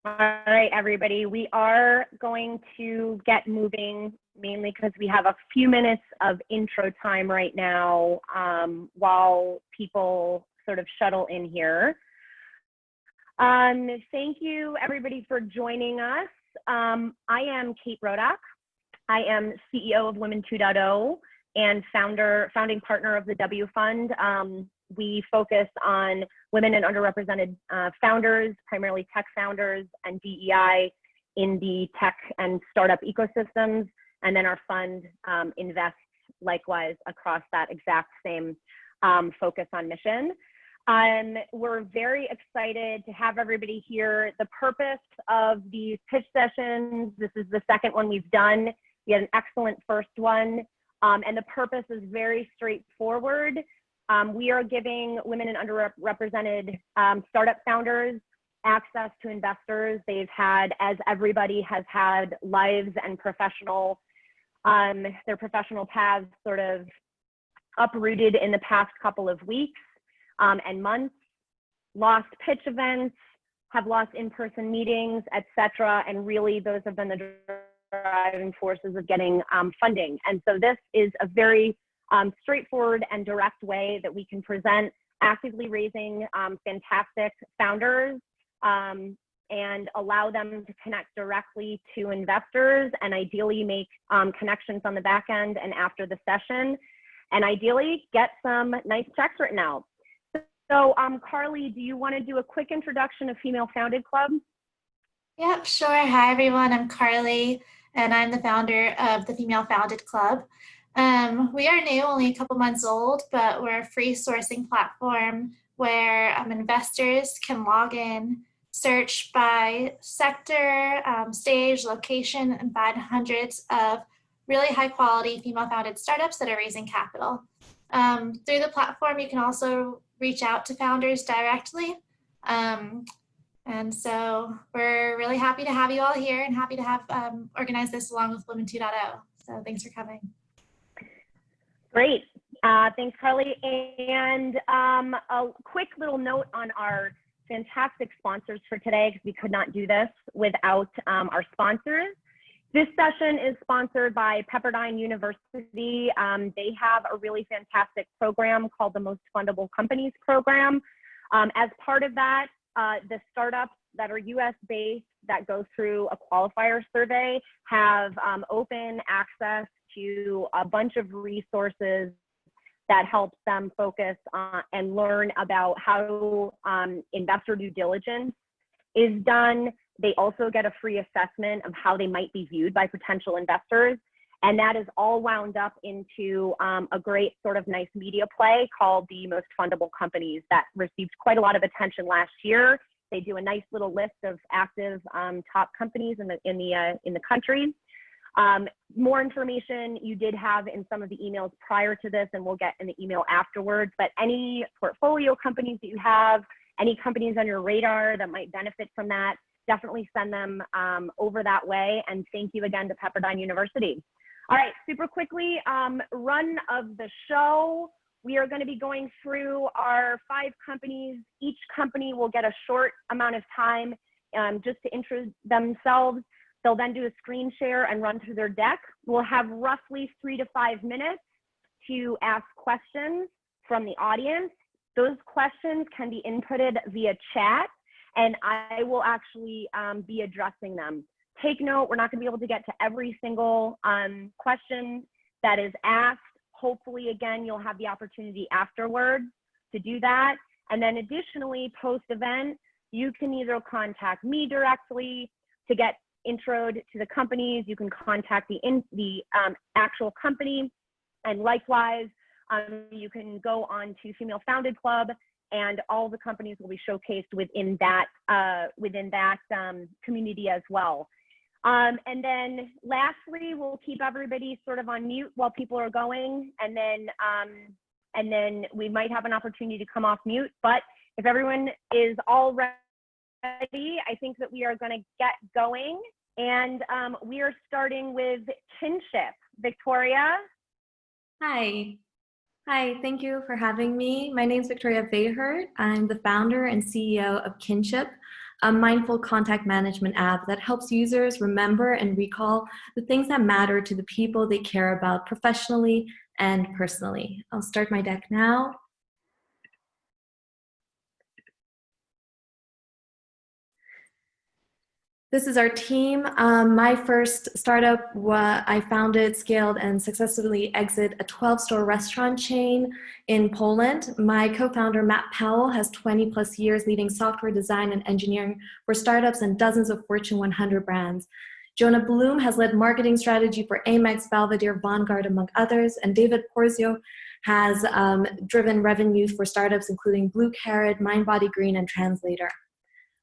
All right, everybody, we are going to get moving mainly because we have a few minutes of intro time right now while people sort of shuttle in here. Thank you, everybody, for joining us. I am Kate Rodak. I am CEO of Women 2.0 and founding partner of the W Fund. We focus on women and underrepresented founders, primarily tech founders and DEI in the tech and startup ecosystems. And then our fund invests likewise across that exact same focus on mission. We're very excited to have everybody here. The purpose of these pitch sessions, this is the second one we've done. We had an excellent first one. And the purpose is very straightforward. We are giving women and underrepresented startup founders access to investors. They've had, as everybody has had, lives and their professional paths sort of uprooted in the past couple of weeks and months, lost pitch events, have lost in-person meetings, etc. And really, those have been the driving forces of getting funding. And so this is a very straightforward and direct way that we can present actively raising fantastic founders and allow them to connect directly to investors and ideally make connections on the back end and after the session, and ideally get some nice checks written out. So Carly, do you want to do a quick introduction of Female Founded Club? Yep, sure. Hi, everyone. I'm Carly, and I'm the founder of the Female Founded Club. We are new, only a couple months old, but we're a free sourcing platform where investors can log in, search by sector, stage, location, and find hundreds of really high quality female founded startups that are raising capital. Through the platform, you can also reach out to founders directly. And so we're really happy to have you all here and happy to have organized this along with Women 2.0. So thanks for coming. Great. Thanks, Carly. And a quick little note on our fantastic sponsors for today, because we could not do this without our sponsors. This session is sponsored by Pepperdine University. They have a really fantastic program called the Most Fundable Companies Program. As part of that, the startups that are US-based that go through a qualifier survey have open access to a bunch of resources that helps them focus on and learn about how investor due diligence is done. They also get a free assessment of how they might be viewed by potential investors. And that is all wound up into a great sort of nice media play called the Most Fundable Companies that received quite a lot of attention last year. They do a nice little list of active top companies in the country. More information you did have in some of the emails prior to this, and we'll get in the email afterwards, but any portfolio companies that you have, any companies on your radar that might benefit from that, definitely send them over that way. And thank you again to Pepperdine University. All right, super quickly, run of the show. We are going to be going through our 5 companies. Each company will get a short amount of time just to introduce themselves. They'll then do a screen share and run through their deck. We'll have roughly 3 to 5 minutes to ask questions from the audience. Those questions can be inputted via chat, and I will actually be addressing them. Take note, we're not going to be able to get to every single question that is asked. Hopefully, again, you'll have the opportunity afterwards to do that. And then additionally, post-event, you can either contact me directly to get introed to the companies. You can contact the actual company, and likewise, you can go on to Female Founded Club, and all the companies will be showcased within that community as well. And then lastly, we'll keep everybody sort of on mute while people are going, and then we might have an opportunity to come off mute. But if everyone is all ready, I think that we are going to get going, and we are starting with Kinship. Victoria. Hi, thank you for having me. My name is Victoria Vahert. I'm the founder and CEO of Kinship. a mindful contact management app that helps users remember and recall the things that matter to the people they care about professionally and personally. I'll start my deck now. This is our team. My first startup, I founded, scaled, and successfully exited a 12-store restaurant chain in Poland. My co-founder, Matt Powell, has 20 plus years leading software design and engineering for startups and dozens of Fortune 100 brands. Jonah Bloom has led marketing strategy for Amex, Belvedere, Vanguard, among others. And David Porzio has driven revenue for startups including Blue Carrot, Mindbody Green, and Translator.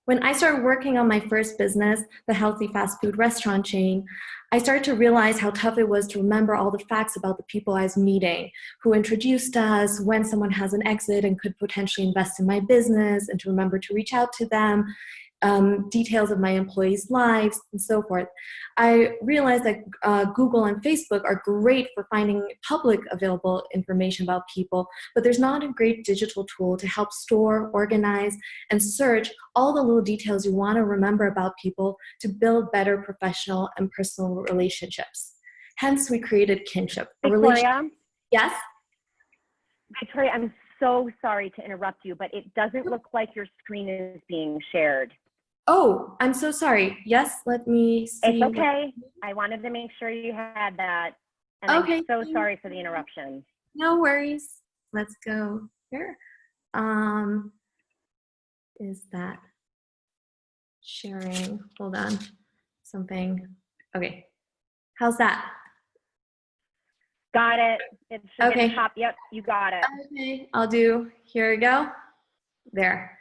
When I started working on my first business, the healthy fast food restaurant chain, I started to realize how tough it was to remember all the facts about the people I was meeting, who introduced us, when someone has an exit and could potentially invest in my business, and to remember to reach out to them, details of my employees' lives, and so forth. I realized that Google and Facebook are great for finding public available information about people, but there's not a great digital tool to help store, organize, and search all the little details you want to remember about people to build better professional and personal relationships. Hence, we created Kinship. Victoria? Yes? Victoria, I'm so sorry to interrupt you, but it doesn't look like your screen is being shared. Oh, I'm so sorry. Yes, let me see. It's okay. I wanted to make sure you had that. And Okay. I'm so sorry for the interruption. No worries. Let's go here. Is that sharing? Hold on. Something. Okay. How's that? Got it. It should be at Okay. the top. Yep, you got it. Okay. I'll do, here we go. There.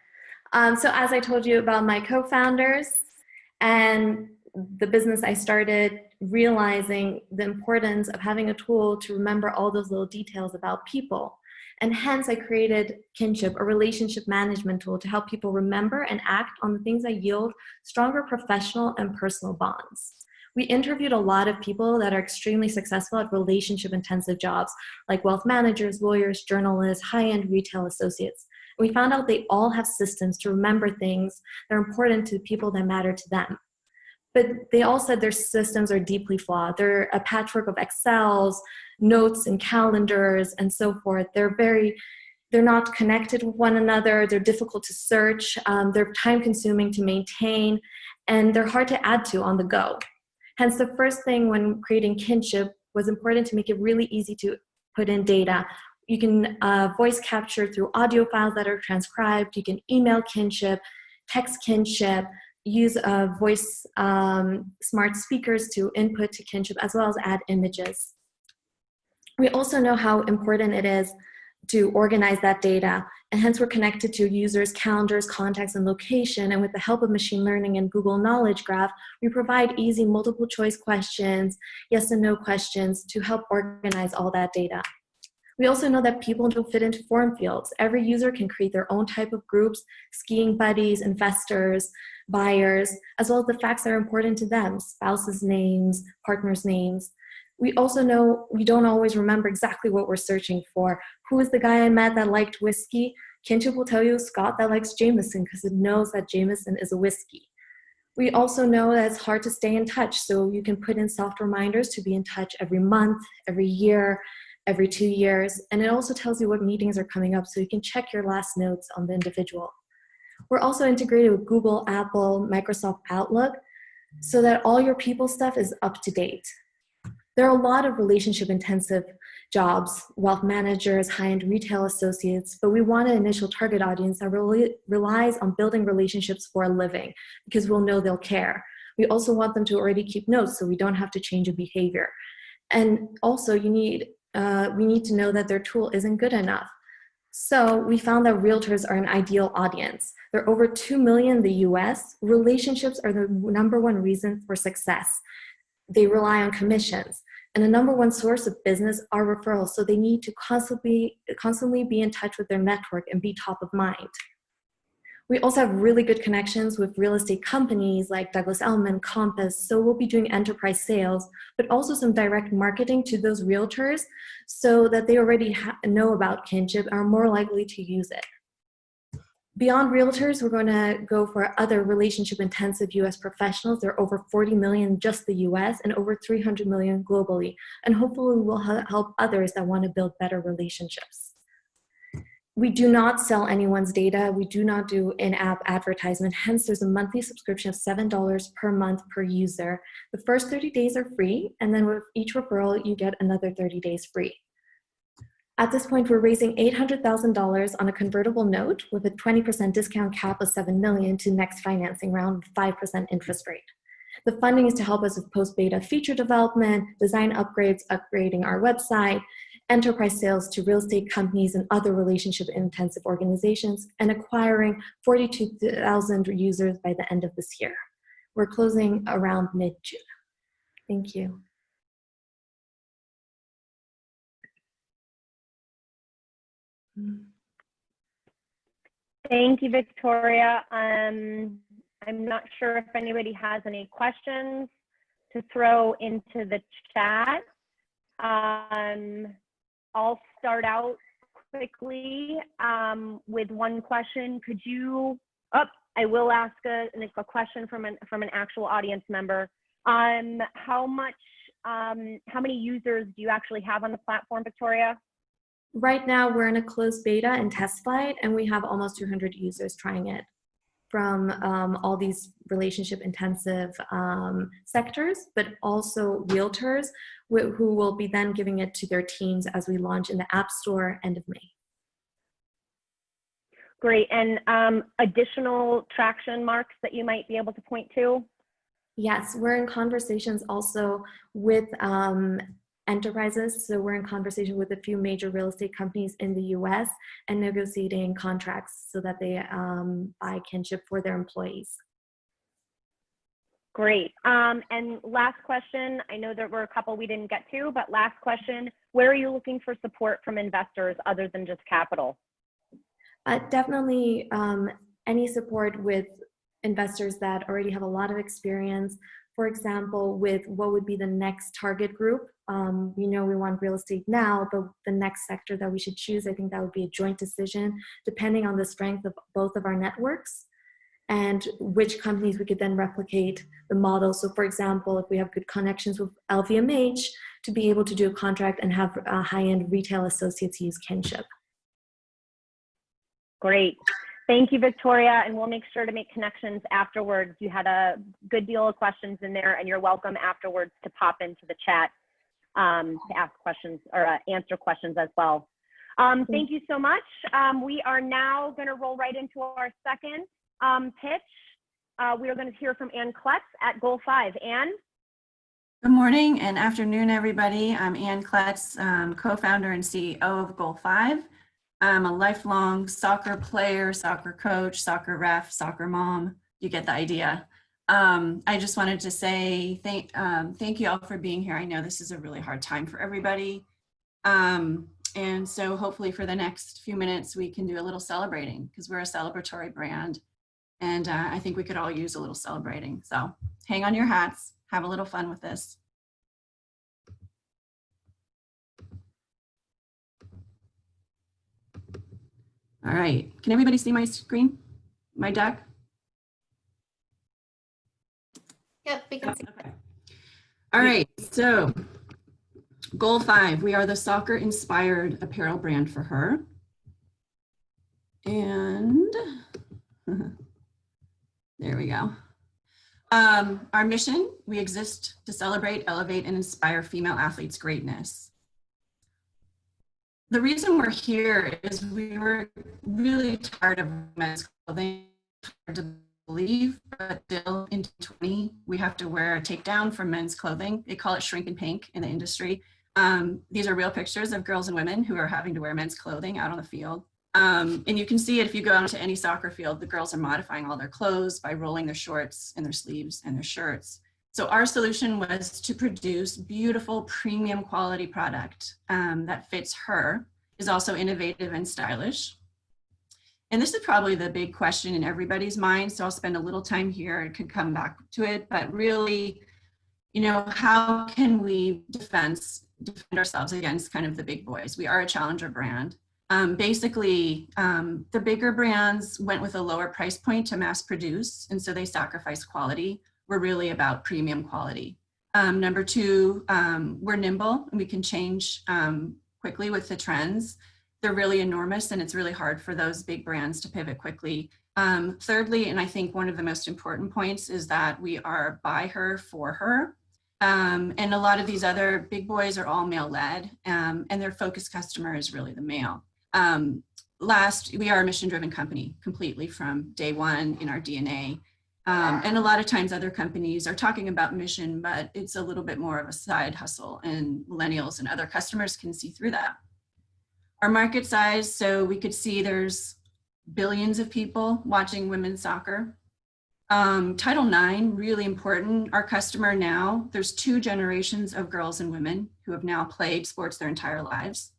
So as I told you about my co-founders and the business I started, realizing the importance of having a tool to remember all those little details about people. And hence I created Kinship, a relationship management tool to help people remember and act on the things that yield stronger professional and personal bonds. We interviewed a lot of people that are extremely successful at relationship-intensive jobs, like wealth managers, lawyers, journalists, high-end retail associates. We found out they all have systems to remember things that are important to people that matter to them. But they all said their systems are deeply flawed. They're a patchwork of Excels, notes and calendars, and so forth. They're not connected with one another. They're difficult to search. They're time-consuming to maintain, and they're hard to add to on the go. Hence, the first thing when creating Kinship was important to make it really easy to put in data. You can voice capture through audio files that are transcribed. You can email Kinship, text Kinship, use voice smart speakers to input to Kinship, as well as add images. We also know how important it is to organize that data, and hence we're connected to users' calendars, contacts, and location, and with the help of machine learning and Google Knowledge Graph, we provide easy multiple choice questions, yes and no questions to help organize all that data. We also know that people don't fit into form fields. Every user can create their own type of groups, skiing buddies, investors, buyers, as well as the facts that are important to them, spouses' names, partners' names. We also know we don't always remember exactly what we're searching for. Who is the guy I met that liked whiskey? Kinship will tell you Scott that likes Jameson because it knows that Jameson is a whiskey. We also know that it's hard to stay in touch, so you can put in soft reminders to be in touch every month, every year, every 2 years, and it also tells you what meetings are coming up so you can check your last notes on the individual. We're also integrated with Google, Apple, Microsoft Outlook so that all your people stuff is up to date. There are a lot of relationship-intensive jobs, wealth managers, high-end retail associates, but we want an initial target audience that really relies on building relationships for a living because we'll know they'll care. We also want them to already keep notes so we don't have to change a behavior. And also we need to know that their tool isn't good enough. So we found that realtors are an ideal audience. There are over 2 million in the US. Relationships are the #1 reason for success. They rely on commissions. And the #1 source of business are referrals, so they need to constantly be in touch with their network and be top of mind. We also have really good connections with real estate companies like Douglas Elliman, Compass, so we'll be doing enterprise sales, but also some direct marketing to those realtors so that they already know about Kinship and are more likely to use it. Beyond realtors, we're going to go for other relationship-intensive U.S. professionals. There are over 40 million in just the U.S. and over 300 million globally. And hopefully we'll help others that want to build better relationships. We do not sell anyone's data. We do not do in-app advertisement. Hence, there's a monthly subscription of $7 per month per user. The first 30 days are free, and then with each referral, you get another 30 days free. At this point, we're raising $800,000 on a convertible note with a 20% discount cap of $7 million to next financing round with 5% interest rate. The funding is to help us with post-beta feature development, design upgrades, upgrading our website, enterprise sales to real estate companies and other relationship-intensive organizations, and acquiring 42,000 users by the end of this year. We're closing around mid-June. Thank you. Thank you, Victoria. I'm not sure if anybody has any questions to throw into the chat. I'll start out quickly with one question. Could you, I will ask a question from an actual audience member. How many users do you actually have on the platform, Victoria? Right now, we're in a closed beta and test flight, and we have almost 200 users trying it from all these relationship-intensive sectors, but also realtors who will be then giving it to their teams as we launch in the App Store end of May. Great, and additional traction marks that you might be able to point to? Yes, we're in conversations also with enterprises. So we're in conversation with a few major real estate companies in the US and negotiating contracts so that they buy Kinship for their employees. Great. And last question, I know there were a couple we didn't get to, but last question, where are you looking for support from investors other than just capital? Definitely any support with investors that already have a lot of experience. For example, with what would be the next target group. We know we want real estate now, but the next sector that we should choose, I think that would be a joint decision depending on the strength of both of our networks and which companies we could then replicate the model. So for example, if we have good connections with LVMH, to be able to do a contract and have high-end retail associates use Kinship. Great. Thank you, Victoria, and we'll make sure to make connections afterwards. You had a good deal of questions in there, and you're welcome afterwards to pop into the chat to ask questions or answer questions as well. Thank you so much. We are now going to roll right into our second pitch. We are going to hear from Ann Kletz at Goal 5. Ann? Good morning and afternoon, everybody. I'm Ann Kletz, co-founder and CEO of Goal 5. I'm a lifelong soccer player, soccer coach, soccer ref, soccer mom. You get the idea. I just wanted to say thank you all for being here. I know this is a really hard time for everybody. And so hopefully for the next few minutes, we can do a little celebrating because we're a celebratory brand. And I think we could all use a little celebrating. So hang on your hats, have a little fun with this. All right, can everybody see my screen, my deck? Yep, we can see. Okay. All right, so Goal 5, we are the soccer-inspired apparel brand for her. And there we go. Our mission, we exist to celebrate, elevate, and inspire female athletes' greatness. The reason we're here is we were really tired of men's clothing, hard to believe, but still in 2020, we have to wear a takedown for men's clothing. They call it shrink and pink in the industry. These are real pictures of girls and women who are having to wear men's clothing out on the field. And you can see it if you go out to any soccer field, the girls are modifying all their clothes by rolling their shorts and their sleeves and their shirts. So our solution was to produce beautiful premium quality product that fits her, is also innovative and stylish. And this is probably the big question in everybody's mind. So I'll spend a little time here and could come back to it, but really, you know, how can we defend ourselves against kind of the big boys? We are a challenger brand. Basically, the bigger brands went with a lower price point to mass produce, and so they sacrificed quality. We're really about premium quality. Number two, we're nimble and we can change quickly with the trends. They're really enormous and it's really hard for those big brands to pivot quickly. Thirdly, and I think one of the most important points is that we are by her, for her. And a lot of these other big boys are all male-led, and their focus customer is really the male. Last, we are a mission-driven company completely from day one in our DNA. And a lot of times other companies are talking about mission, but it's a little bit more of a side hustle, and millennials and other customers can see through that. Our market size, so we could see there's billions of people watching women's soccer. Title IX, really important. Our customer now, there's 2 generations of girls and women who have now played sports their entire lives.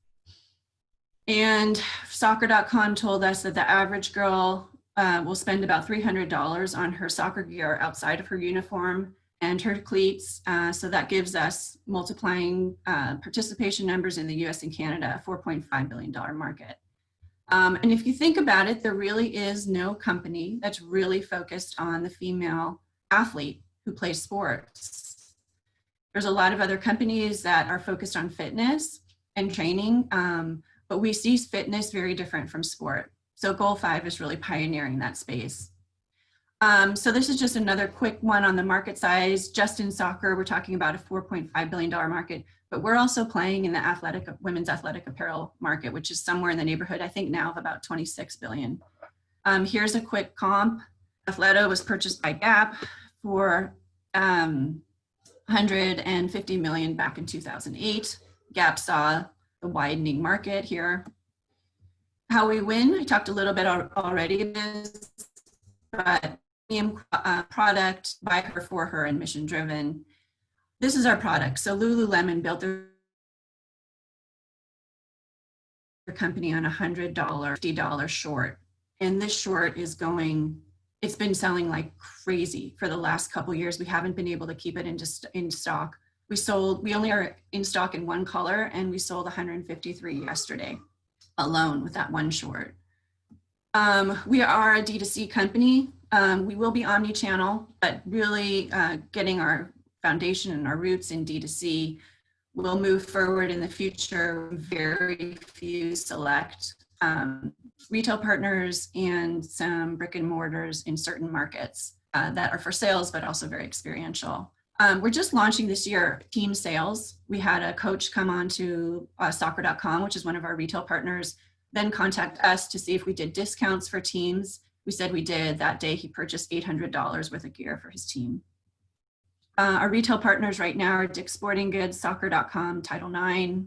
And soccer.com told us that the average girl will spend about $300 on her soccer gear outside of her uniform and her cleats. So that gives us multiplying participation numbers in the US and Canada, a $4.5 billion market. And if you think about it, there really is no company that's really focused on the female athlete who plays sports. There's a lot of other companies that are focused on fitness and training, but we see fitness very different from sport. So Goal 5 is really pioneering that space. So this is just another quick one on the market size. Just in soccer, we're talking about a $4.5 billion market, but we're also playing in the women's athletic apparel market, which is somewhere in the neighborhood, I think now of about 26 billion. Here's a quick comp. Athleta was purchased by Gap for 150 million back in 2008. Gap saw the widening market here. How we win, I talked a little bit already of this, but premium product, by her, for her, and mission driven. This is our product. So Lululemon built their company on $100, $50 short. And this short is going, it's been selling like crazy for the last couple of years. We haven't been able to keep it in stock. We only are in stock in 1 color, and we sold 153 yesterday alone with that 1 short. We are a D2C company. We will be omni-channel, but really getting our foundation and our roots in D2C. We'll move forward in the future with very few select retail partners and some brick and mortars in certain markets that are for sales, but also very experiential. We're just launching this year team sales. We had a coach come on to soccer.com, which is one of our retail partners, then contact us to see if we did discounts for teams. We said we did. That day he purchased $800 worth of gear for his team. Our retail partners right now are Dick's Sporting Goods, soccer.com, Title IX.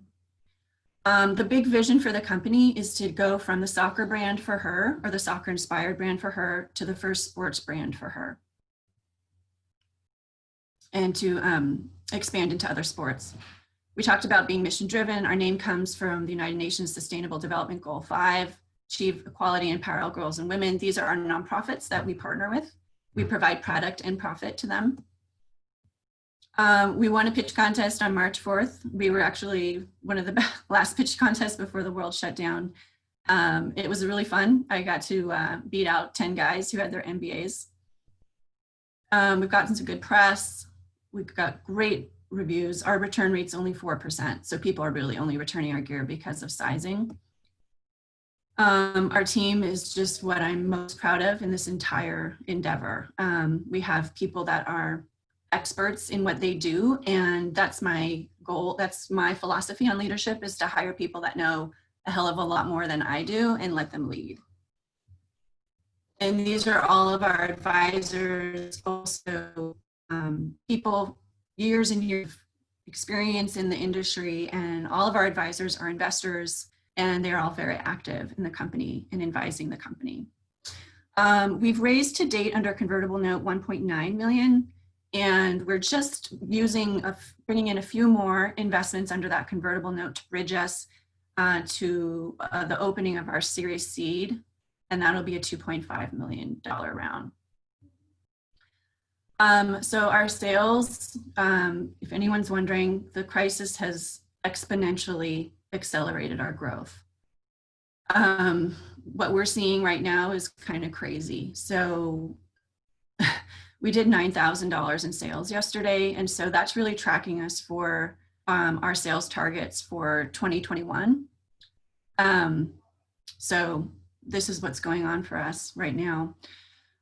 The big vision for the company is to go from the soccer brand for her, or the soccer inspired brand for her, to the first sports brand for her, and to expand into other sports. We talked about being mission driven. Our name comes from the United Nations Sustainable Development Goal 5, achieve equality and empower girls and women. These are our nonprofits that we partner with. We provide product and profit to them. We won a pitch contest on March 4th. We were actually one of the last pitch contests before the world shut down. It was really fun. I got to beat out 10 guys who had their MBAs. We've gotten some good press. We've got great reviews. Our return rate's only 4%, so people are really only returning our gear because of sizing. Our team is just what I'm most proud of in this entire endeavor. We have people that are experts in what they do, and that's my goal. That's my philosophy on leadership, is to hire people that know a hell of a lot more than I do and let them lead. And these are all of our advisors, also people, years and years of experience in the industry, and all of our advisors are investors, and they're all very active in the company and advising the company. We've raised to date under convertible note 1.9 million, and we're just bringing in a few more investments under that convertible note to bridge us to the opening of our Series Seed, and that'll be a $2.5 million round. So our sales, if anyone's wondering, the crisis has exponentially accelerated our growth. what we're seeing right now is kind of crazy. So we did $9,000 in sales yesterday. And so that's really tracking us for our sales targets for 2021. So this is what's going on for us right now.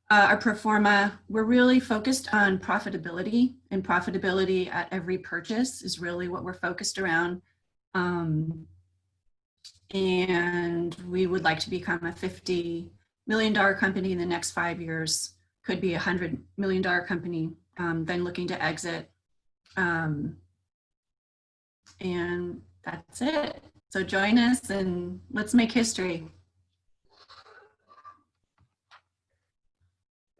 Our pro forma, we're really focused on profitability, and profitability at every purchase is really what we're focused around. And we would like to become a $50 million company in the next 5 years, could be a $100 million company, then looking to exit. And that's it. So join us and let's make history.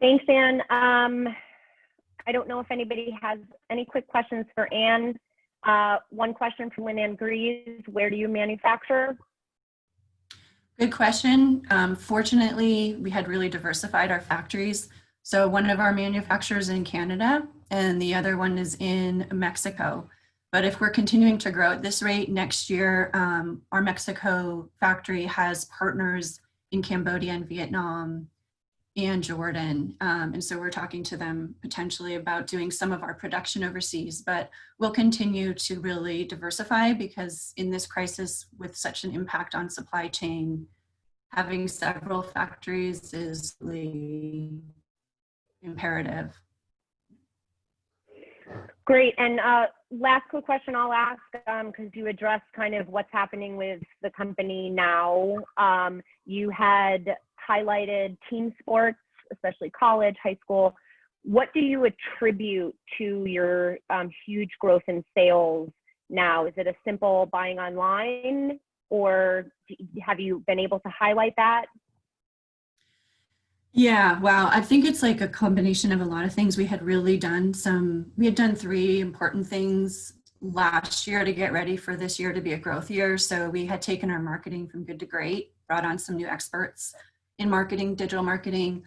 Thanks, Anne. I don't know if anybody has any quick questions for Anne. One question from Lynn Ann Grease, where do you manufacture? Good question. Fortunately, we had really diversified our factories. So one of our manufacturers is in Canada and the other one is in Mexico. But if we're continuing to grow at this rate next year, our Mexico factory has partners in Cambodia and Vietnam and Jordan. And so we're talking to them potentially about doing some of our production overseas, but we'll continue to really diversify because in this crisis with such an impact on supply chain, having several factories is really imperative. Great. And last quick question I'll ask, because you addressed kind of what's happening with the company now. You had highlighted team sports, especially college, high school. What do you attribute to your huge growth in sales now? Is it a simple buying online, or have you been able to highlight that? Yeah, wow. I think it's like a combination of a lot of things. We had done 3 important things last year to get ready for this year to be a growth year. So we had taken our marketing from good to great, brought on some new experts in marketing, digital marketing.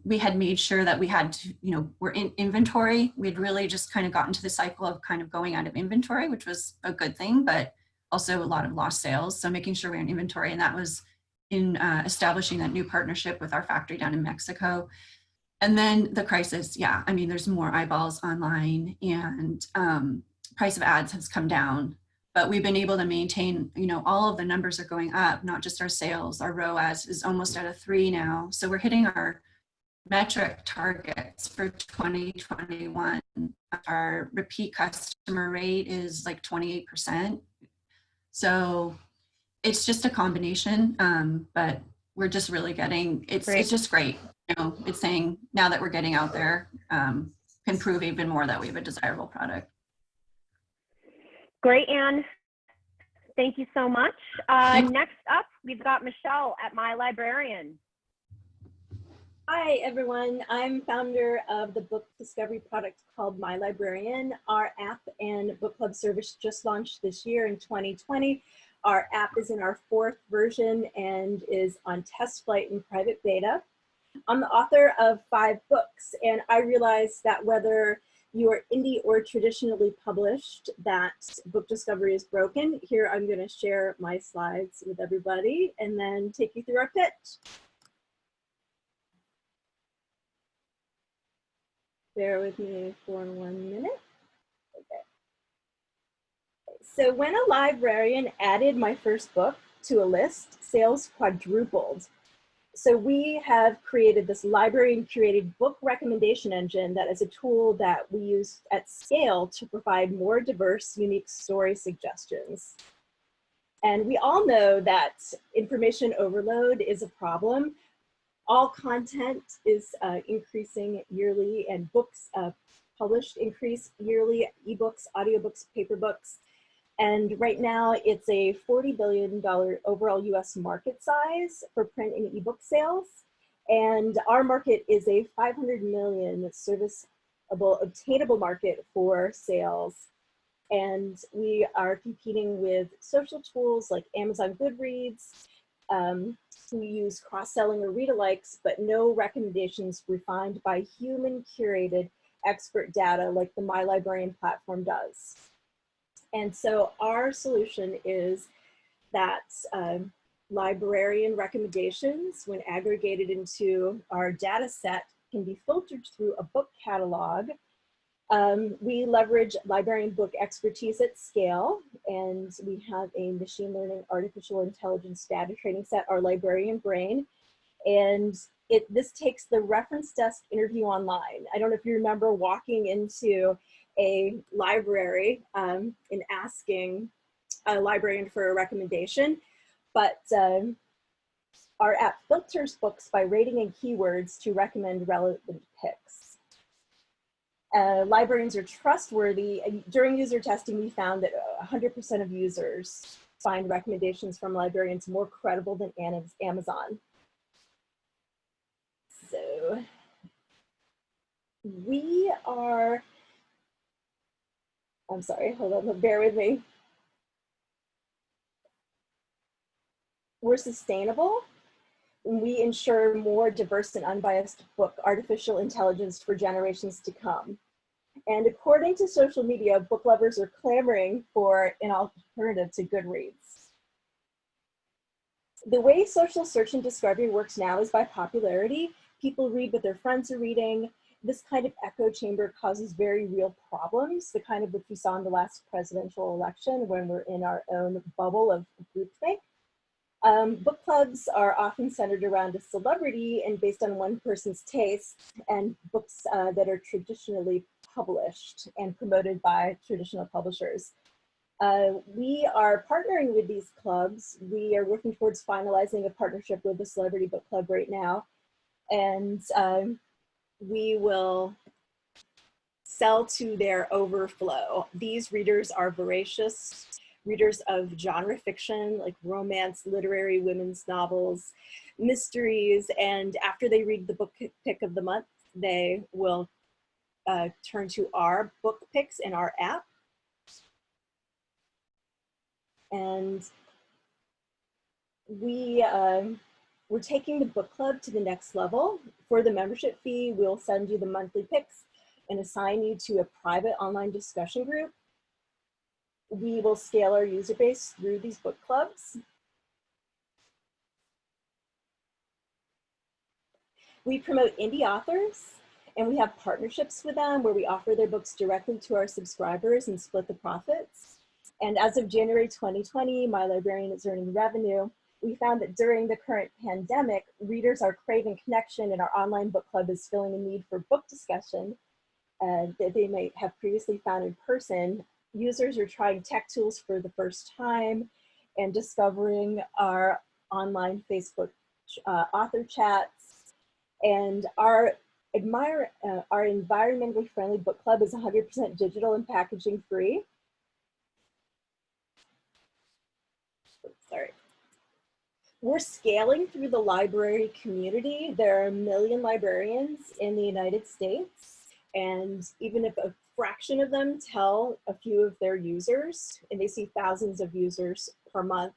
We had made sure that we had to, we're in inventory. We'd really just kind of gotten to the cycle of kind of going out of inventory, which was a good thing, but also a lot of lost sales. So making sure we're in inventory, and that was in establishing that new partnership with our factory down in Mexico. And then the crisis, yeah, I mean, there's more eyeballs online and price of ads has come down, but we've been able to maintain, all of the numbers are going up, not just our sales. Our ROAS is almost at a 3 now. So we're hitting our metric targets for 2021. Our repeat customer rate is like 28%. So it's just a combination, but we're just really getting, it's just great. It's saying now that we're getting out there, can prove even more that we have a desirable product. Great, Anne. Thank you so much. Next up, we've got Michelle at MyLibrarian. Hi, everyone. I'm founder of the book discovery product called MyLibrarian. Our app and book club service just launched this year in 2020. Our app is in our 4th version and is on test flight in private beta. I'm the author of 5 books, and I realized that whether you are indie or traditionally published, that book discovery is broken. Here I'm going to share my slides with everybody and then take you through our pitch. Bear with me for 1 minute. Okay. So when a librarian added my first book to a list, sales quadrupled. So we have created this librarian curated book recommendation engine that is a tool that we use at scale to provide more diverse, unique story suggestions. And we all know that information overload is a problem. All content is increasing yearly, and books published increase yearly, ebooks, audiobooks, paper books. And right now it's a $40 billion overall US market size for print and ebook sales. And our market is a 500 million serviceable, obtainable market for sales. And we are competing with social tools like Amazon Goodreads, who use cross-selling or read-alikes, but no recommendations refined by human curated expert data like the MyLibrarian platform does. And so our solution is that librarian recommendations, when aggregated into our data set, can be filtered through a book catalog. We leverage librarian book expertise at scale, and we have a machine learning artificial intelligence data training set, our librarian brain. And this takes the reference desk interview online. I don't know if you remember walking into a library and asking a librarian for a recommendation, but our app filters books by rating and keywords to recommend relevant picks. Librarians are trustworthy. During user testing, we found that 100% of users find recommendations from librarians more credible than Amazon. So we are, I'm sorry, hold on, bear with me. We're sustainable. We ensure more diverse and unbiased book artificial intelligence for generations to come. And according to social media, book lovers are clamoring for an alternative to Goodreads. The way social search and discovery works now is by popularity. People read what their friends are reading. This kind of echo chamber causes very real problems, the kind of which we saw in the last presidential election when we're in our own bubble of groupthink. Book clubs are often centered around a celebrity and based on one person's taste, and books that are traditionally published and promoted by traditional publishers. We are partnering with these clubs. We are working towards finalizing a partnership with the Celebrity Book Club right now, and we will sell to their overflow. These readers are voracious readers of genre fiction, like romance, literary, women's novels, mysteries, and after they read the book pick of the month, they will turn to our book picks in our app. And we're taking the book club to the next level. For the membership fee, we'll send you the monthly picks and assign you to a private online discussion group. We will scale our user base through these book clubs. We promote indie authors, and we have partnerships with them where we offer their books directly to our subscribers and split the profits. And as of January 2020, MyLibrarian is earning revenue. We found that during the current pandemic, readers are craving connection, and our online book club is filling a need for book discussion that they might have previously found in person. Users are trying tech tools for the first time and discovering our online Facebook author chats. And our environmentally friendly book club is 100% digital and packaging free. Sorry. We're scaling through the library community. There are 1 million librarians in the United States. And even if a fraction of them tell a few of their users, and they see thousands of users per month,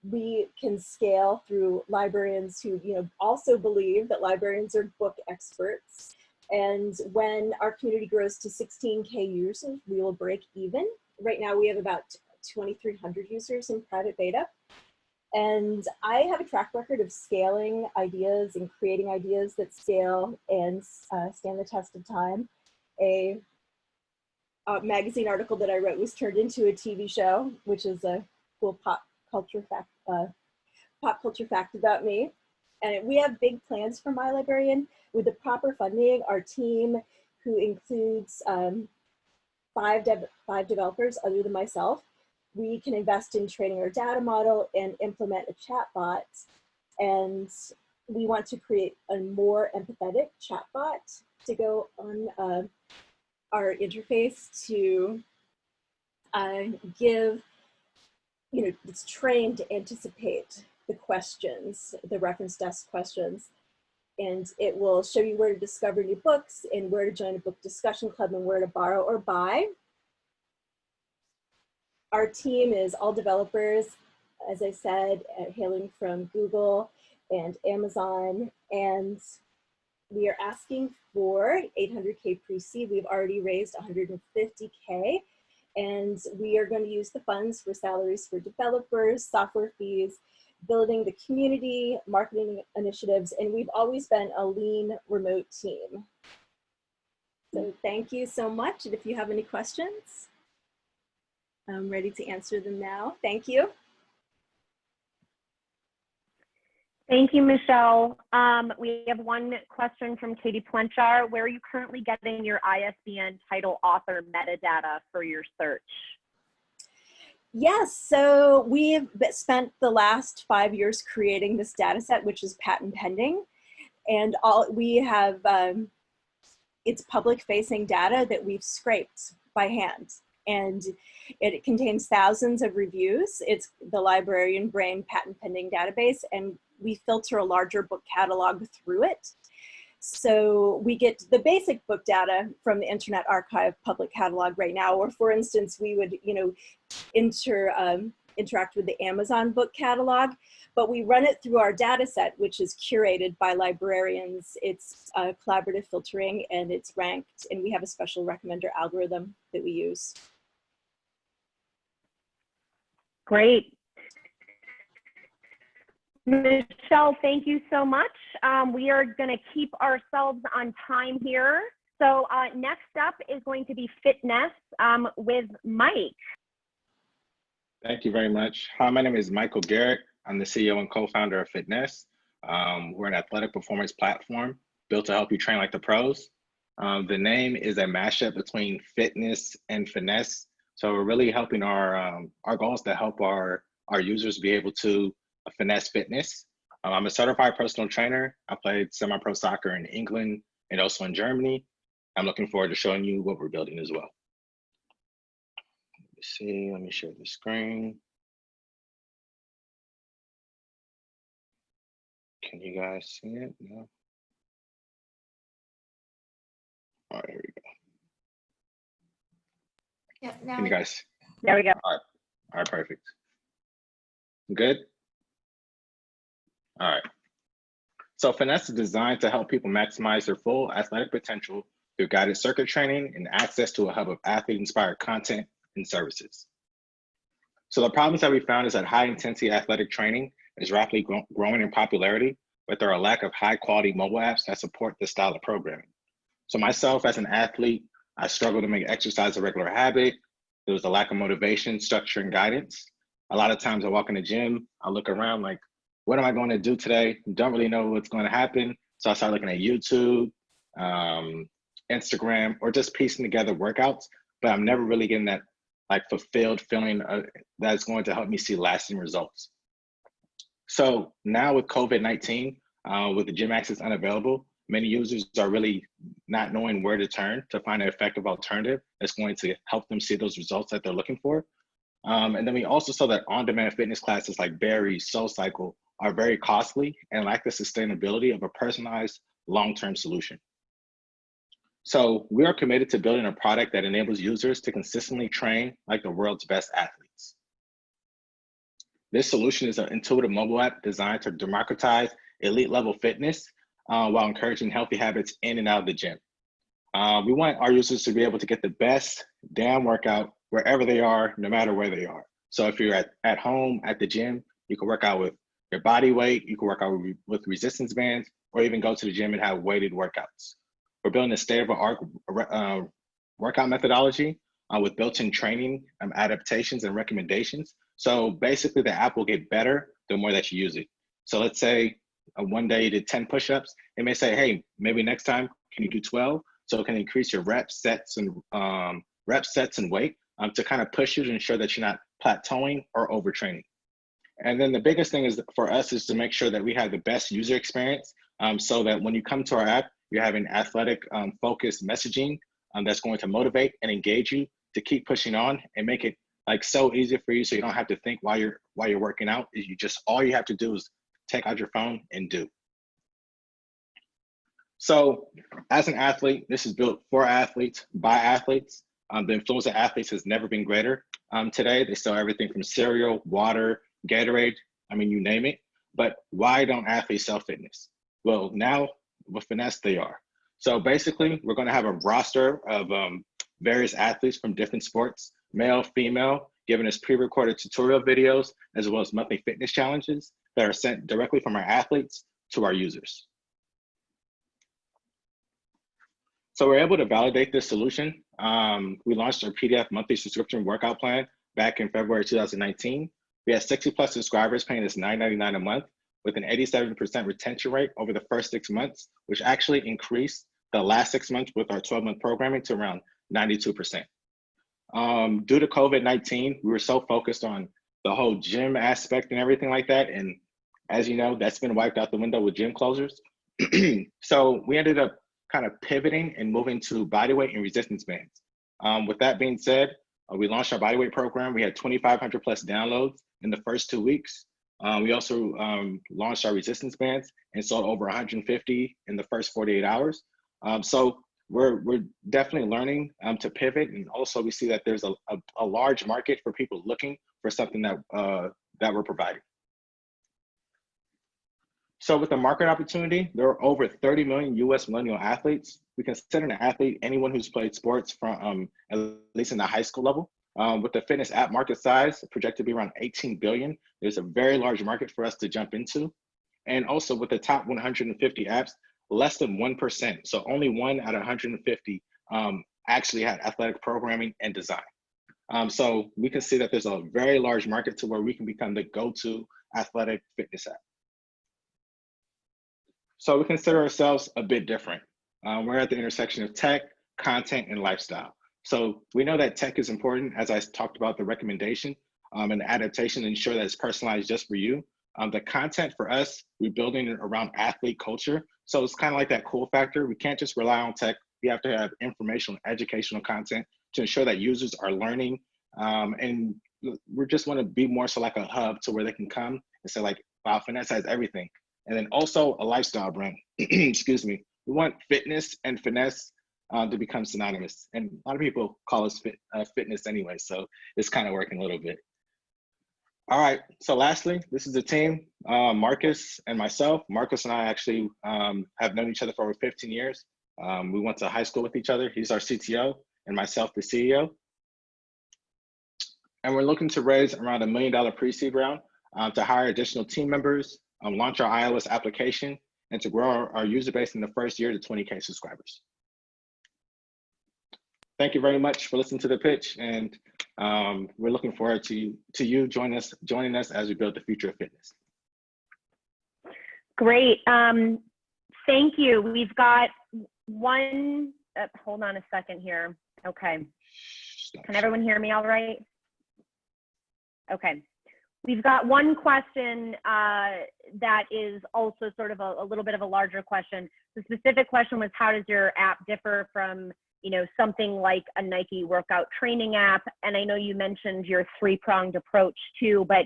we can scale through librarians who also believe that librarians are book experts. And when our community grows to 16K users, we will break even. Right now we have about 2,300 users in private beta. And I have a track record of scaling ideas and creating ideas that scale and stand the test of time. A magazine article that I wrote was turned into a TV show, which is a cool pop culture fact about me. And we have big plans for MyLibrarian. With the proper funding, our team, who includes 5 developers other than myself, we can invest in training our data model and implement a chatbot. And we want to create a more empathetic chatbot to go on our interface to give, it's trained to anticipate the questions, the reference desk questions. And it will show you where to discover new books and where to join a book discussion club and where to borrow or buy. Our team is all developers, as I said, hailing from Google and Amazon, and we are asking for 800K pre-seed. We've already raised 150K, and we are going to use the funds for salaries for developers, software fees, building the community, marketing initiatives, and we've always been a lean remote team. So thank you so much. And if you have any questions, I'm ready to answer them now. Thank you. Thank you, Michelle. We have one question from Katie Plenchar. Where are you currently getting your ISBN title author metadata for your search? Yes, so we've spent the last 5 years creating this data set, which is patent pending. And we have, it's public facing data that we've scraped by hand. And it contains thousands of reviews. It's the Librarian Brain patent pending database, and we filter a larger book catalog through it. So we get the basic book data from the Internet Archive public catalog right now, or for instance, we would, interact with the Amazon book catalog, but we run it through our data set, which is curated by librarians. It's collaborative filtering, and it's ranked, and we have a special recommender algorithm that we use. Great. Michelle, thank you so much. We are going to keep ourselves on time here. So next up is going to be Fitnesse with Mike. Thank you very much. Hi, my name is Michael Garrett. I'm the CEO and co-founder of Fitnesse. We're an athletic performance platform built to help you train like the pros. The name is a mashup between fitness and finesse. So we're really helping our goal is to help our users be able to finesse fitness. I'm a certified personal trainer. I played semi-pro soccer in England and also in Germany. I'm looking forward to showing you what we're building as well. Let me share the screen. Can you guys see it? No. All right, here we go. Yep, now Can you guys? There we go. All right, perfect. Good? All right. So Fitnesse is designed to help people maximize their full athletic potential through guided circuit training and access to a hub of athlete-inspired content and services. So the problems that we found is that high-intensity athletic training is rapidly growing in popularity, but there are a lack of high-quality mobile apps that support this style of programming. So myself as an athlete, I struggle to make exercise a regular habit. There was a lack of motivation, structure, and guidance. A lot of times I walk in the gym, I look around like, what am I going to do today? Don't really know what's going to happen. So I start looking at YouTube, Instagram, or just piecing together workouts, but I'm never really getting that like fulfilled feeling that's going to help me see lasting results. So now with COVID-19, with the gym access unavailable, many users are really not knowing where to turn to find an effective alternative that's going to help them see those results that they're looking for. And then we also saw that on-demand fitness classes like Barry, SoulCycle are very costly and lack the sustainability of a personalized long-term solution. So we are committed to building a product that enables users to consistently train like the world's best athletes. This solution is an intuitive mobile app designed to democratize elite level fitness while encouraging healthy habits in and out of the gym. We want our users to be able to get the best damn workout wherever they are, no matter where they are. So if you're at home, at the gym, you can work out with your body weight, you can work out with resistance bands, or even go to the gym and have weighted workouts. We're building a state-of-the-art workout methodology with built-in training, adaptations, and recommendations. So basically the app will get better the more that you use it. So let's say one day you did 10 push-ups, it may say, hey, maybe next time, can you do 12? So it can increase your rep sets and weight to kind of push you to ensure that you're not plateauing or overtraining. And then the biggest thing is for us is to make sure that we have the best user experience so that when you come to our app, you're having athletic focused messaging that's going to motivate and engage you to keep pushing on and make it like so easy for you so you don't have to think while you're working out. All you have to do is take out your phone and do. So as an athlete, this is built for athletes, by athletes. The influence of athletes has never been greater. Today, they sell everything from cereal, water, Gatorade, I mean, you name it. But why don't athletes sell fitness? Well, now with Fitnesse, they are. So basically, we're going to have a roster of various athletes from different sports, male, female, giving us pre-recorded tutorial videos, as well as monthly fitness challenges that are sent directly from our athletes to our users. So we're able to validate this solution. We launched our PDF monthly subscription workout plan back in February 2019. We had 60+ subscribers paying us $9.99 a month with an 87% retention rate over the first 6 months, which actually increased the last 6 months with our 12-month programming to around 92%. Due to COVID-19, we were so focused on the whole gym aspect and everything like that. And as you know, that's been wiped out the window with gym closures. So we ended up kind of pivoting and moving to bodyweight and resistance bands. With that being said, we launched our bodyweight program. We had 2,500+ downloads in the first 2 weeks. We also launched our resistance bands and sold over 150 in the first 48 hours. So we're definitely learning to pivot, and also we see that there's a large market for people looking for something that we're providing. So with the market opportunity, there are over 30 million US millennial athletes. We consider an athlete anyone who's played sports from at least in the high school level. With the fitness app market size projected to be around 18 billion, there's a very large market for us to jump into. And also with the top 150 apps, less than 1%, so only 1 out of 150 actually had athletic programming and design. So we can see that there's a very large market to where we can become the go-to athletic fitness app. So we consider ourselves a bit different. We're at the intersection of tech, content, and lifestyle. So we know that tech is important, as I talked about the recommendation and the adaptation to ensure that it's personalized just for you. The content for us, we're building it around athlete culture. So it's kind of like that cool factor. We can't just rely on tech. We have to have informational, educational content to ensure that users are learning. And we just want to be more so like a hub to where they can come and say like, wow, Fitnesse has everything. And then also a lifestyle brand, excuse me. We want fitness and finesse to become synonymous. And a lot of people call us fitness anyway, so it's kind of working a little bit. All right, so lastly, this is the team, Marcus and myself. Marcus and I actually have known each other for over 15 years. We went to high school with each other. He's our CTO and myself, the CEO. And we're looking to raise around $1 million pre-seed round to hire additional team members, launch our iOS application, and to grow our user base in the first year to 20K subscribers. Thank you very much for listening to the pitch, and we're looking forward to you joining us as we build the future of fitness. Great. Thank you. We've got one, hold on a second here. Okay. Can everyone hear me all right? Okay. We've got one question that is also sort of a little bit of a larger question. The specific question was, how does your app differ from, you know, something like a Nike workout training app? And I know you mentioned your three-pronged approach too, but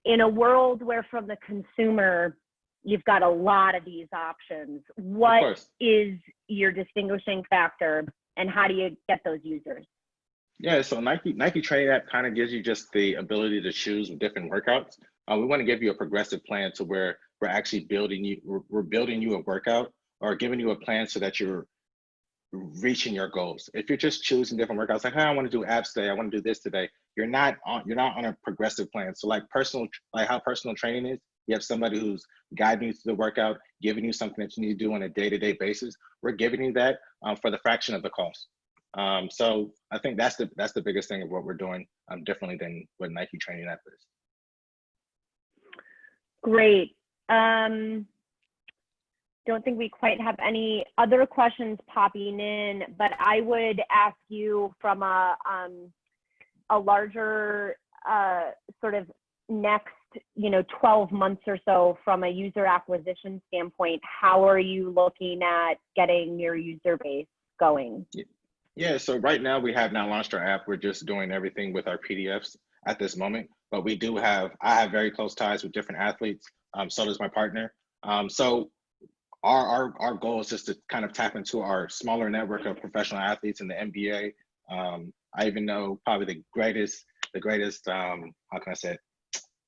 in a world where from the consumer, you've got a lot of these options, what is your distinguishing factor and how do you get those users? Yeah, so Nike Training App kind of gives you just the ability to choose different workouts. We want to give you a progressive plan to where we're actually building you a workout or giving you a plan so that you're reaching your goals. If you're just choosing different workouts, like, hey, I want to do abs today, I want to do this today, you're not on a progressive plan. So like how personal training is, you have somebody who's guiding you through the workout, giving you something that you need to do on a day-to-day basis. We're giving you that for the fraction of the cost. So I think that's the biggest thing of what we're doing differently than what Nike Training App is. Great. Don't think we quite have any other questions popping in, but I would ask you from a larger sort of next 12 months or so from a user acquisition standpoint, how are you looking at getting your user base going? Yeah, so right now we have not launched our app. We're just doing everything with our PDFs at this moment, but I have very close ties with different athletes. So does my partner. So our goal is just to kind of tap into our smaller network of professional athletes in the NBA. I even know probably the greatest, how can I say it?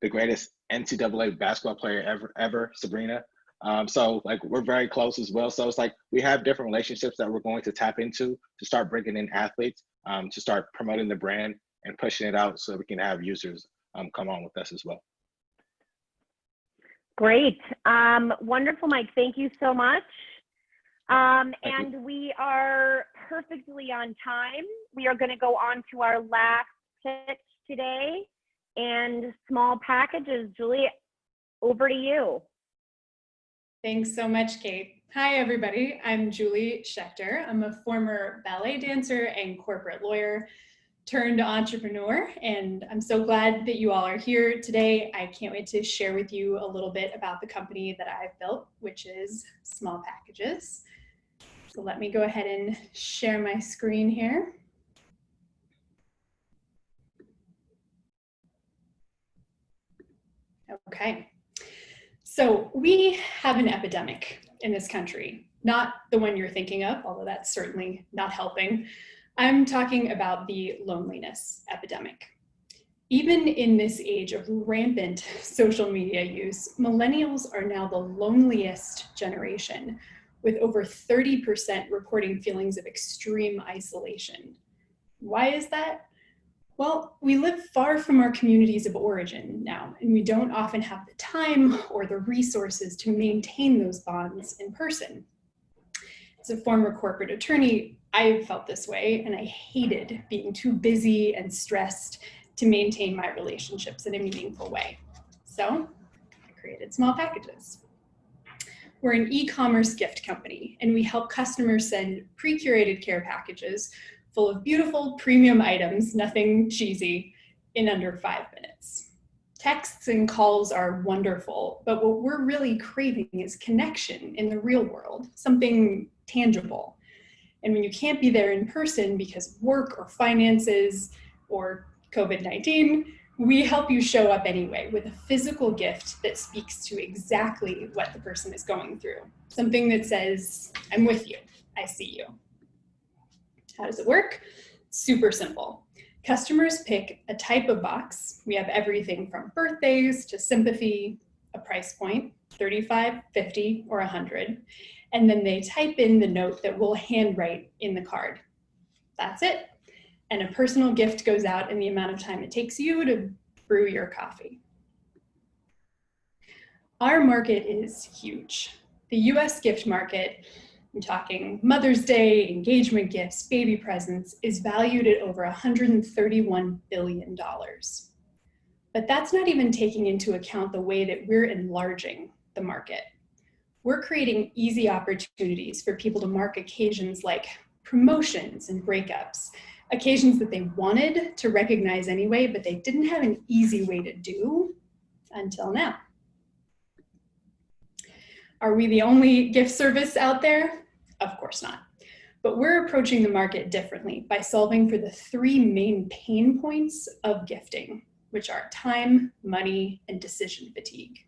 The greatest NCAA basketball player ever, Sabrina. So like we're very close as well. So it's like we have different relationships that we're going to tap into to start bringing in athletes, to start promoting the brand and pushing it out so we can have users come on with us as well. Great. Wonderful, Mike. Thank you so much. We are perfectly on time. We are going to go on to our last pitch today, and small packages. Julie, over to you. Thanks so much, Kate. Hi, everybody. I'm Julie Schechter. I'm a former ballet dancer and corporate lawyer turned entrepreneur, and I'm so glad that you all are here today. I can't wait to share with you a little bit about the company that I've built, which is Small Packages. So let me go ahead and share my screen here. Okay. So we have an epidemic in this country, not the one you're thinking of, although that's certainly not helping. I'm talking about the loneliness epidemic. Even in this age of rampant social media use, millennials are now the loneliest generation, with over 30% reporting feelings of extreme isolation. Why is that? Well, we live far from our communities of origin now, and we don't often have the time or the resources to maintain those bonds in person. As a former corporate attorney, I felt this way, and I hated being too busy and stressed to maintain my relationships in a meaningful way. So I created Small Packages. We're an e-commerce gift company, and we help customers send pre-curated care packages full of beautiful premium items, nothing cheesy, in under 5 minutes. Texts and calls are wonderful, but what we're really craving is connection in the real world, something tangible. And when you can't be there in person because of work or finances or COVID-19, we help you show up anyway with a physical gift that speaks to exactly what the person is going through. Something that says, I'm with you, I see you. How does it work? Super simple. Customers pick a type of box. We have everything from birthdays to sympathy, a price point, 35, 50, or 100. And then they type in the note that we'll handwrite in the card. That's it. And a personal gift goes out in the amount of time it takes you to brew your coffee. Our market is huge. The US gift market, I'm talking Mother's Day, engagement gifts, baby presents, is valued at over $131 billion. But that's not even taking into account the way that we're enlarging the market. We're creating easy opportunities for people to mark occasions like promotions and breakups, occasions that they wanted to recognize anyway, but they didn't have an easy way to do until now. Are we the only gift service out there? Of course not. But we're approaching the market differently by solving for the 3 main pain points of gifting, which are time, money, and decision fatigue.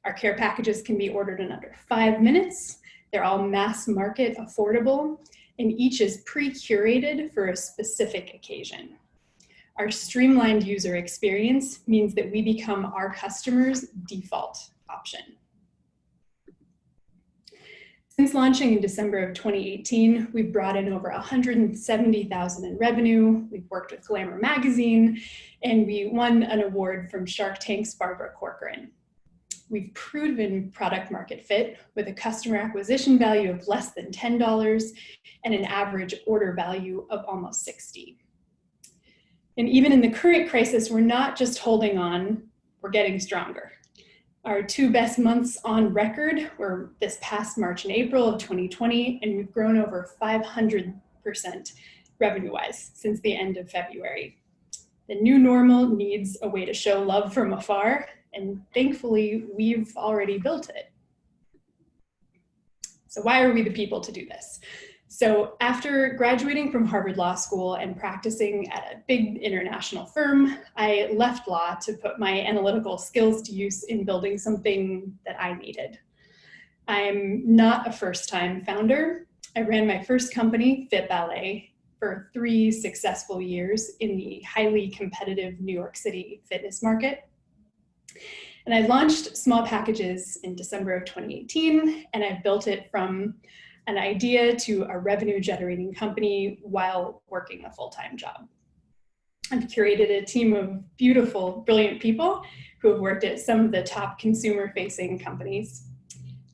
Our care packages can be ordered in under 5 minutes. They're all mass market affordable, and each is pre-curated for a specific occasion. Our streamlined user experience means that we become our customers' default option. Since launching in December of 2018, we've brought in over $170,000 in revenue. We've worked with Glamour magazine, and we won an award from Shark Tank's Barbara Corcoran. We've proven product market fit with a customer acquisition value of less than $10 and an average order value of almost $60. And even in the current crisis, we're not just holding on, we're getting stronger. Our 2 best months on record were this past March and April of 2020, and we've grown over 500% revenue-wise since the end of February. The new normal needs a way to show love from afar, and thankfully, we've already built it. So why are we the people to do this? So after graduating from Harvard Law School and practicing at a big international firm, I left law to put my analytical skills to use in building something that I needed. I'm not a first-time founder. I ran my first company, Fit Ballet, for 3 successful years in the highly competitive New York City fitness market. And I launched Small Packages in December of 2018, and I've built it from an idea to a revenue generating company while working a full-time job. I've curated a team of beautiful, brilliant people who have worked at some of the top consumer-facing companies.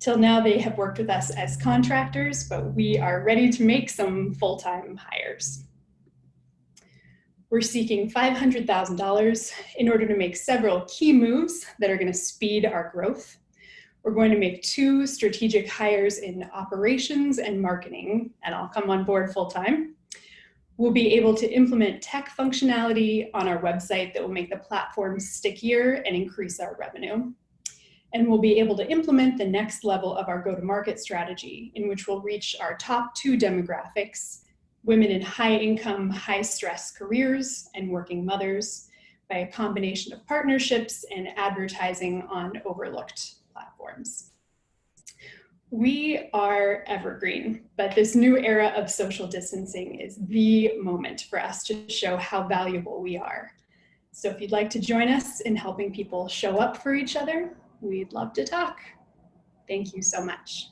Till now, they have worked with us as contractors, but we are ready to make some full-time hires. We're seeking $500,000 in order to make several key moves that are going to speed our growth. We're going to make 2 strategic hires in operations and marketing, and I'll come on board full-time. We'll be able to implement tech functionality on our website that will make the platform stickier and increase our revenue. And we'll be able to implement the next level of our go-to-market strategy, in which we'll reach our top 2 demographics, women in high-income, high-stress careers and working mothers, by a combination of partnerships and advertising on overlooked platforms. We are evergreen, but this new era of social distancing is the moment for us to show how valuable we are. So if you'd like to join us in helping people show up for each other, we'd love to talk. Thank you so much.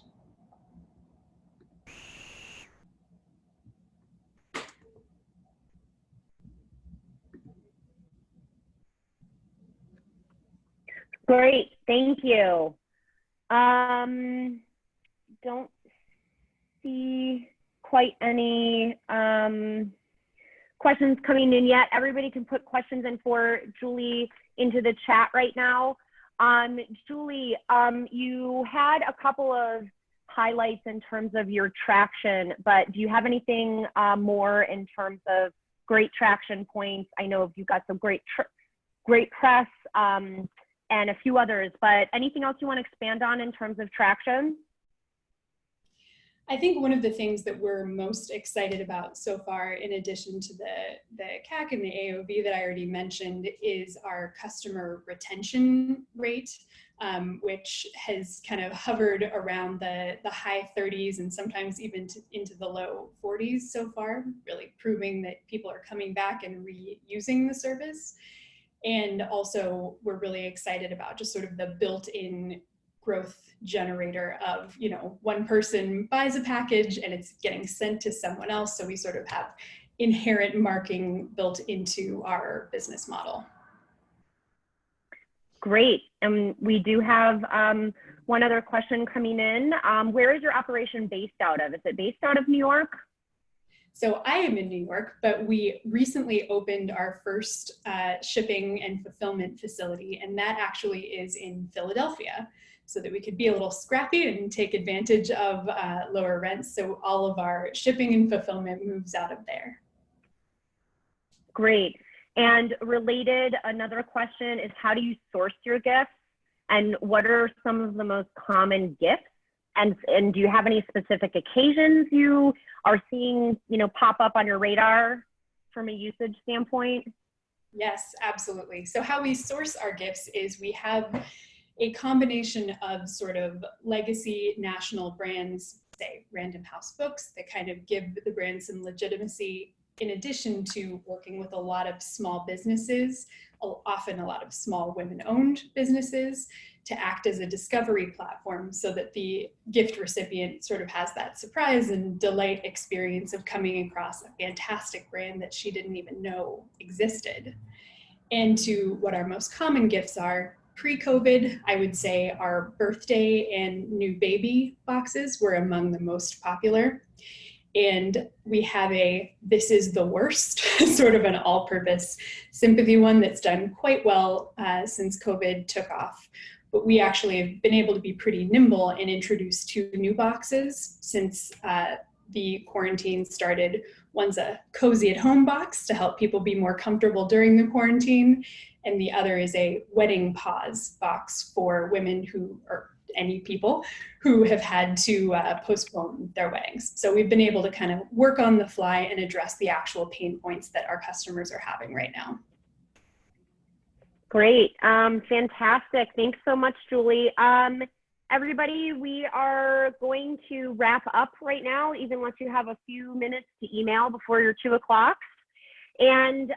Great, thank you. Don't see quite any questions coming in yet. Everybody can put questions in for Julie into the chat right now. Julie, you had a couple of highlights in terms of your traction, but do you have anything more in terms of great traction points? I know you got some great press and a few others, but anything else you want to expand on in terms of traction? I think one of the things that we're most excited about so far, in addition to the CAC and the AOV that I already mentioned, is our customer retention rate, which has kind of hovered around the high 30s and sometimes even into the low 40s so far, really proving that people are coming back and reusing the service. And also, we're really excited about just sort of the built-in growth generator of, one person buys a package and it's getting sent to someone else. So we sort of have inherent marking built into our business model. Great. And we do have one other question coming in. Where is your operation based out of? Is it based out of New York? So I am in New York, but we recently opened our first shipping and fulfillment facility, and that actually is in Philadelphia, so that we could be a little scrappy and take advantage of lower rents. So all of our shipping and fulfillment moves out of there. Great. And related, another question is, how do you source your gifts? And what are some of the most common gifts? And do you have any specific occasions you are seeing, pop up on your radar from a usage standpoint? Yes, absolutely. So how we source our gifts is we have a combination of sort of legacy national brands, say Random House Books, that kind of give the brand some legitimacy, in addition to working with a lot of small businesses, often a lot of small women-owned businesses, to act as a discovery platform so that the gift recipient sort of has that surprise and delight experience of coming across a fantastic brand that she didn't even know existed. And to what our most common gifts are, pre-COVID, I would say our birthday and new baby boxes were among the most popular. And we have a "this is the worst" sort of an all-purpose sympathy one that's done quite well since COVID took off. But we actually have been able to be pretty nimble and introduce 2 new boxes since the quarantine started. One's a cozy at home box to help people be more comfortable during the quarantine. And the other is a wedding pause box for women who, or any people who have had to postpone their weddings. So we've been able to kind of work on the fly and address the actual pain points that our customers are having right now. Great, fantastic. Thanks so much, Julie. Everybody, we are going to wrap up right now, even once you have a few minutes to email before your 2 o'clock. And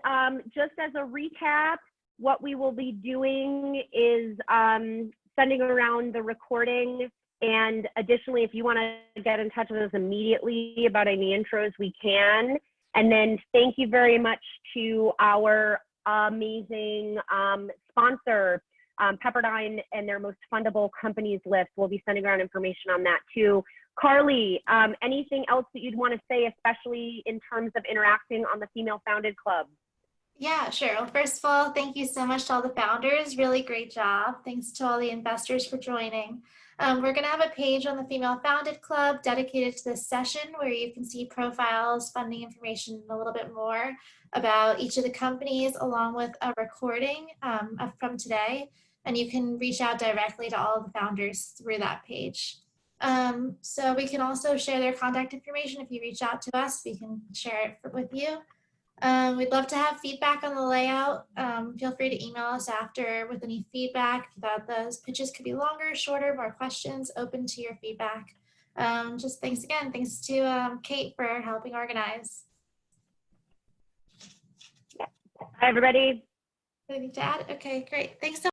just as a recap, what we will be doing is sending around the recording. And additionally, if you want to get in touch with us immediately about any intros, we can. And then thank you very much to our amazing sponsor, Pepperdine, and their most fundable companies list. We'll be sending around information on that too. Carly, anything else that you'd want to say, especially in terms of interacting on the Female Founded Club? Yeah, sure. Well, first of all, thank you so much to all the founders. Really great job. Thanks to all the investors for joining. We're going to have a page on the Female Founded Club dedicated to this session where you can see profiles, funding information, and a little bit more about each of the companies, along with a recording from today. And you can reach out directly to all of the founders through that page. So we can also share their contact information. If you reach out to us, we can share it with you. We'd love to have feedback on the layout. Feel free to email us after with any feedback. If you thought those pitches could be longer, shorter, more questions, open to your feedback. Just thanks again. Thanks to Kate for helping organize. Hi, everybody. Anything to add? Okay, great. Thanks so